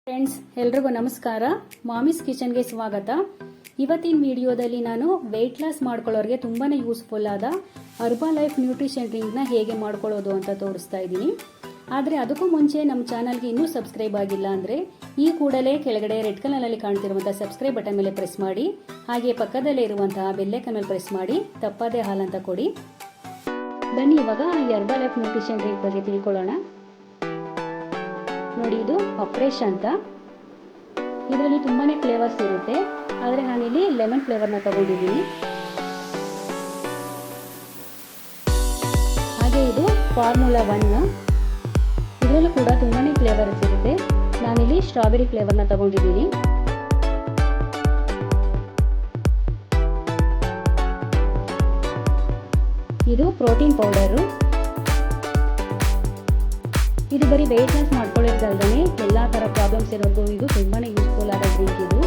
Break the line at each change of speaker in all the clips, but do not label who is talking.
Friends, ಎಲ್ರಿಗೂ ನಮಸ್ಕಾರ. ಮಾಮೀಸ್ ಕಿಚನ್ಗೆ ಸ್ವಾಗತ. ಇವತ್ತಿನ ವಿಡಿಯೋದಲ್ಲಿ ನಾನು ವೆಯ್ಟ್ ಲಾಸ್ ಮಾಡ್ಕೊಳ್ಳೋರಿಗೆ ತುಂಬಾನೇ ಯೂಸ್ಫುಲ್ ಆದ ಹರ್ಬಲೈಫ್ ನ್ಯೂಟ್ರಿಷನ್ ಡ್ರಿಂಕ್ನ ಹೇಗೆ ಮಾಡ್ಕೊಳ್ಳೋದು ಅಂತ ತೋರಿಸ್ತಾ ಇದ್ದೀನಿ. ಆದರೆ ಅದಕ್ಕೂ ಮುಂಚೆ ನಮ್ಮ ಚಾನಲ್ಗೆ ಇನ್ನೂ ಸಬ್ಸ್ಕ್ರೈಬ್ ಆಗಿಲ್ಲ ಅಂದರೆ ಈ ಕೂಡಲೇ ಕೆಳಗಡೆ ರೆಡ್ ಕಲರ್ನಲ್ಲಿ ಕಾಣ್ತಿರುವಂತಹ ಸಬ್ಸ್ಕ್ರೈಬ್ ಬಟನ್ ಮೇಲೆ ಪ್ರೆಸ್ ಮಾಡಿ, ಹಾಗೆ ಪಕ್ಕದಲ್ಲೇ ಇರುವಂತಹ ಬೆಲ್ಲೈಕನ್ ಮೇಲೆ ಪ್ರೆಸ್ ಮಾಡಿ ತಪ್ಪದೇ ಹಾಲಂತ ಕೊಡಿ. ಬನ್ನಿ ಇವಾಗ ಈ ಹರ್ಬಲೈಫ್ ನ್ಯೂಟ್ರಿಷನ್ ಡ್ರಿಂಕ್ ಬಗ್ಗೆ ತಿಳ್ಕೊಳ್ಳೋಣ. ನೋಡಿ, ಇದು ಅಫ್ರೆಶ್ ಅಂತ. ಇದರಲ್ಲಿ ತುಂಬಾನೇ ಫ್ಲೇವರ್ಸ್ ಇರುತ್ತೆ, ಆದರೆ ನಾನಿಲ್ಲಿ ಲೆಮನ್ ಫ್ಲೇವರ್ನ ತಗೊಂಡಿದ್ದೀನಿ. ಹಾಗೆ ಇದು ಫಾರ್ಮುಲಾ 1. ಇದರಲ್ಲೂ ಕೂಡ ತುಂಬಾನೇ ಫ್ಲೇವರ್ಸ್ ಇರುತ್ತೆ. ನಾನಿಲ್ಲಿ ಸ್ಟ್ರಾಬೆರಿ ಫ್ಲೇವರ್ನ ತಗೊಂಡಿದ್ದೀನಿ. ಇದು ಪ್ರೋಟೀನ್ ಪೌಡರು. ಇದು ಬರೀ ವೆಯ್ಟ್ ಲಾಸ್ ಮಾಡ್ಕೊಳ್ಳೋದಲ್ದೇ ಎಲ್ಲ ಥರ ಪ್ರಾಬ್ಲಮ್ಸ್ ಇರೋದು ಇದು ತುಂಬಾನೇ ಯೂಸ್ಫುಲ್ ಆದ ಡ್ರಿಂಕ್ ಇದು.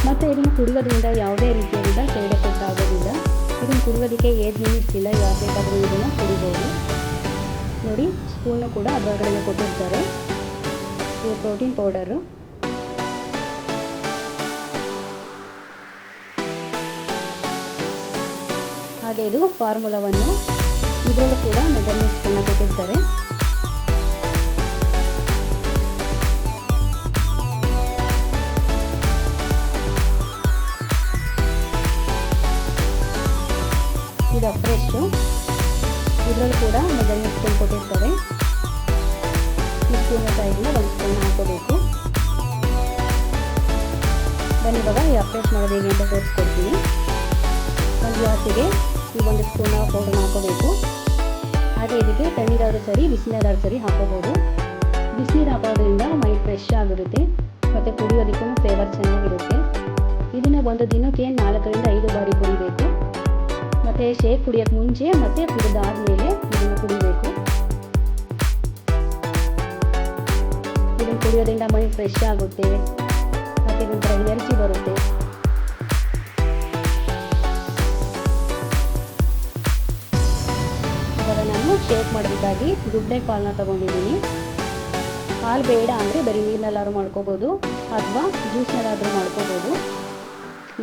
ಮತ್ತು ಇದನ್ನು ಕುಡಿಯೋದ್ರಿಂದ ಯಾವುದೇ ರೀತಿಯಿಂದ ಸೈಡ್ ಎಫೆಕ್ಟ್ ಆಗೋದಿಲ್ಲ. ಇದನ್ನು ಕುಡಿಯೋದಕ್ಕೆ ಏಜ್ ಲಿಮಿಟ್ಸ್ ಇಲ್ಲ, ಯಾರು ಬೇಕಾದರೂ ಇದನ್ನು ಕುಡಿಬೋದು. ನೋಡಿ, ಸ್ಪೂನು ಕೂಡ ಅದರೊಳಗಡೆ ಕೊಟ್ಟಿರ್ತಾರೆ. ಇದು ಪ್ರೋಟೀನ್ ಪೌಡರು. ಹಾಗೆ ಇದು ಫಾರ್ಮುಲಾ 1. ಇದರಲ್ಲೂ ಕೂಡ ಮೆಜರ್ಮೆಂಟ್ ಸ್ಪೂನ್ನ ಕೊಟ್ಟಿರ್ತಾರೆ. ಇದು ಫ್ರೆಶ್. ಇದರಲ್ಲೂ ಕೂಡ ಮೆಜರ್ಮೆಂಟ್ ಸ್ಪೂನ್ ಕೊಟ್ಟಿರ್ತಾರೆ. ಈ ಸ್ಪೂನ್ ಸೈಡ್ನ ಒಂದು ಸ್ಪೂನ್ ಹಾಕೋಬೇಕು. ಬನ್ನಿ ಇವಾಗ ಈ ಫ್ರೆಶ್ ಮಾಡೋದು ಹೇಗೆ ಅಂತ ತೋರಿಸ್ಕೊಡ್ತೀನಿ. ಒಂದು ಗ್ಲಾಸಿಗೆ ಈ ಒಂದು ಸ್ಪೂನ್ ಪೌಡರ್ನ ಹಾಕೋಬೇಕು. ಹಾಗೆ ಇದಕ್ಕೆ ತಣ್ಣೀರಾದರೂ ಸರಿ, ಬಿಸಿನೀರಾದರೂ ಸರಿ ಹಾಕೋಬೋದು. ಬಿಸಿನೀರು ಹಾಕೋದ್ರಿಂದ ಮೈ ಫ್ರೆಶ್ ಆಗಿರುತ್ತೆ ಮತ್ತು ಕುಡಿಯೋದಕ್ಕೂ ಫ್ಲೇವರ್ ಚೆನ್ನಾಗಿರುತ್ತೆ. ಇದನ್ನು ಒಂದು ದಿನಕ್ಕೆ 4 ರಿಂದ 5 ಬಾರಿ ಕುಡಿಬೇಕು. ಮತ್ತು ಶೇಕ್ ಕುಡಿಯೋಕ್ಕೆ ಮುಂಚೆ ಮತ್ತು ಕುಡಿದಾದ್ಮೇಲೆ ಇದನ್ನು ಕುಡಿಬೇಕು. ಇದನ್ನು ಕುಡಿಯೋದ್ರಿಂದ ಮೈ ಫ್ರೆಶ್ ಆಗುತ್ತೆ ಮತ್ತು ಇದೊಂಥರ ಎನರ್ಜಿ ಬರುತ್ತೆ. ಇವಾಗ ನಾನು ಶೇಕ್ ಮಾಡೋದಕ್ಕಾಗಿ ಗುಡ್ಡೆಗ್ ಹಾಲನ್ನ ತೊಗೊಂಡಿದ್ದೀನಿ. ಹಾಲು ಬೇಡ ಅಂದರೆ ಬರೀ ನೀರಿನಲ್ಲಾದ್ರೂ ಮಾಡ್ಕೋಬೋದು ಅಥವಾ ಜ್ಯೂಸ್ನಲ್ಲಾದರೂ ಮಾಡ್ಕೋಬೋದು.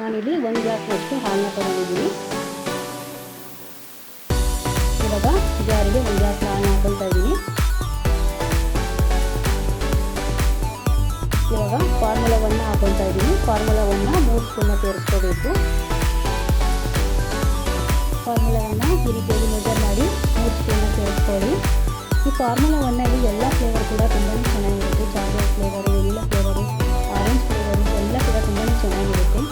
ನಾನಿಲ್ಲಿ 1 ಗ್ಲಾಸ್ನಷ್ಟು ಹಾಲನ್ನ ತೊಗೊಂಡಿದ್ದೀನಿ. ಇವಾಗ ಜಾರಿಗೆ 1 ಗ್ಲಾಸ್ ಹಾಲನ್ನ ಹಾಕೊಳ್ತಾ ಇದ್ದೀನಿ. ಇವಾಗ ಫಾರ್ಮುಲಾ 1 ಹಾಕೊಳ್ತಾ ಇದ್ದೀನಿ. ಫಾರ್ಮುಲಾ 1 3 ಸ್ಪೂನ್ನ ಸೇರಿಸ್ಕೋಬೇಕು. ಫಾರ್ಮುಲಾ 1 ಈ ರೀತಿಯಾಗಿ ಮೆಜರ್ ಮಾಡಿ 3 ಸ್ಪೂನ್ನ ಸೇರಿಸ್ಕೊಳ್ಳಿ. ಈ ಫಾರ್ಮುಲಾ 1ನಲ್ಲಿ ಎಲ್ಲ ಫ್ಲೇವರ್ ಕೂಡ ತುಂಬಾ ಚೆನ್ನಾಗಿರುತ್ತೆ. Chocolate flavour, vanilla flavour, orange flavour ಎಲ್ಲ ಕೂಡ ತುಂಬಾ ಚೆನ್ನಾಗಿರುತ್ತೆ.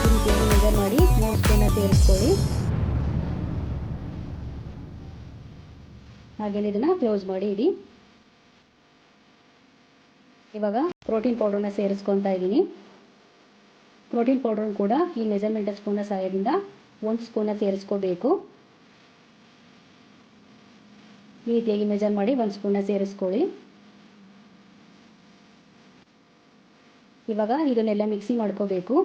ಈ ರೀತಿಯಾಗಿ ಮೆಜರ್ ಮಾಡಿ 3 ಸ್ಪೂನ್ನ ಸೇರಿಸ್ಕೊಳ್ಳಿ. ಹಾಗೆ ಇದನ್ನು ಕ್ಲೋಸ್ ಮಾಡಿ ಇಡಿ. ಇವಾಗ ಪ್ರೋಟೀನ್ ಪೌಡರ್ನ ಸೇರಿಸ್ಕೊತಾ ಇದ್ದೀನಿ. ಪ್ರೋಟೀನ್ ಪೌಡರ್ ಕೂಡ ಈ ಮೆಜರ್ಮೆಂಟ್ ಸ್ಪೂನ್ನ ಸಹಾಯದಿಂದ 1 ಸ್ಪೂನ್ನ ಸೇರಿಸ್ಕೋಬೇಕು. ಈ ರೀತಿಯಾಗಿ ಮೆಜರ್ ಮಾಡಿ 1 ಸ್ಪೂನ್ನ ಸೇರಿಸ್ಕೊಳ್ಳಿ. ಇವಾಗ ಇದನ್ನೆಲ್ಲ ಮಿಕ್ಸಿ ಮಾಡ್ಕೋಬೇಕು.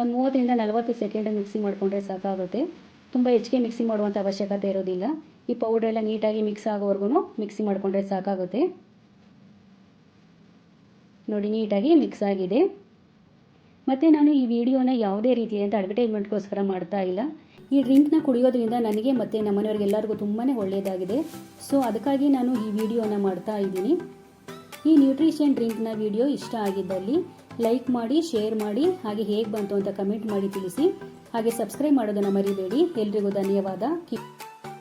ಒಂದು 30 ರಿಂದ 40 ಸೆಕೆಂಡ್ ಮಿಕ್ಸಿ ಮಾಡಿಕೊಂಡ್ರೆ ಸಾಕಾಗುತ್ತೆ. ತುಂಬ ಹೆಚ್ಚಿಗೆ ಮಿಕ್ಸಿ ಮಾಡುವಂಥ ಅವಶ್ಯಕತೆ ಇರೋದಿಲ್ಲ. ಈ ಪೌಡರ್ ಎಲ್ಲ ನೀಟಾಗಿ ಮಿಕ್ಸ್ ಆಗೋವರೆಗೂ ಮಿಕ್ಸಿ ಮಾಡಿಕೊಂಡ್ರೆ ಸಾಕಾಗುತ್ತೆ. ನೋಡಿ, ನೀಟಾಗಿ ಮಿಕ್ಸ್ ಆಗಿದೆ. ಮತ್ತು ನಾನು ಈ ವಿಡಿಯೋನ ಯಾವುದೇ ರೀತಿಯಾದ ಅಡ್ವರ್ಟೈಸ್ಮೆಂಟ್ಗೋಸ್ಕರ ಮಾಡ್ತಾ ಇಲ್ಲ. ಈ ಡ್ರಿಂಕ್ನ ಕುಡಿಯೋದ್ರಿಂದ ನನಗೆ ಮತ್ತು ನಮ್ಮ ಮನೆಯವ್ರಿಗೆಲ್ಲರಿಗೂ ತುಂಬಾ ಒಳ್ಳೆಯದಾಗಿದೆ. ಸೊ ಅದಕ್ಕಾಗಿ ನಾನು ಈ ವಿಡಿಯೋನ ಮಾಡ್ತಾ ಇದ್ದೀನಿ. ಈ ನ್ಯೂಟ್ರಿಷನ್ ಡ್ರಿಂಕ್ನ ವಿಡಿಯೋ ಇಷ್ಟ ಆಗಿದ್ದಲ್ಲಿ ಲೈಕ್ ಮಾಡಿ, ಶೇರ್ ಮಾಡಿ, ಹಾಗೆ ಹೇಗೆ ಬಂತು ಅಂತ ಕಮೆಂಟ್ ಮಾಡಿ ತಿಳಿಸಿ. ಹಾಗೆ ಸಬ್ಸ್ಕ್ರೈಬ್ ಮಾಡೋದನ್ನು ಮರಿಬೇಡಿ. ಎಲ್ರಿಗೂ ಧನ್ಯವಾದ.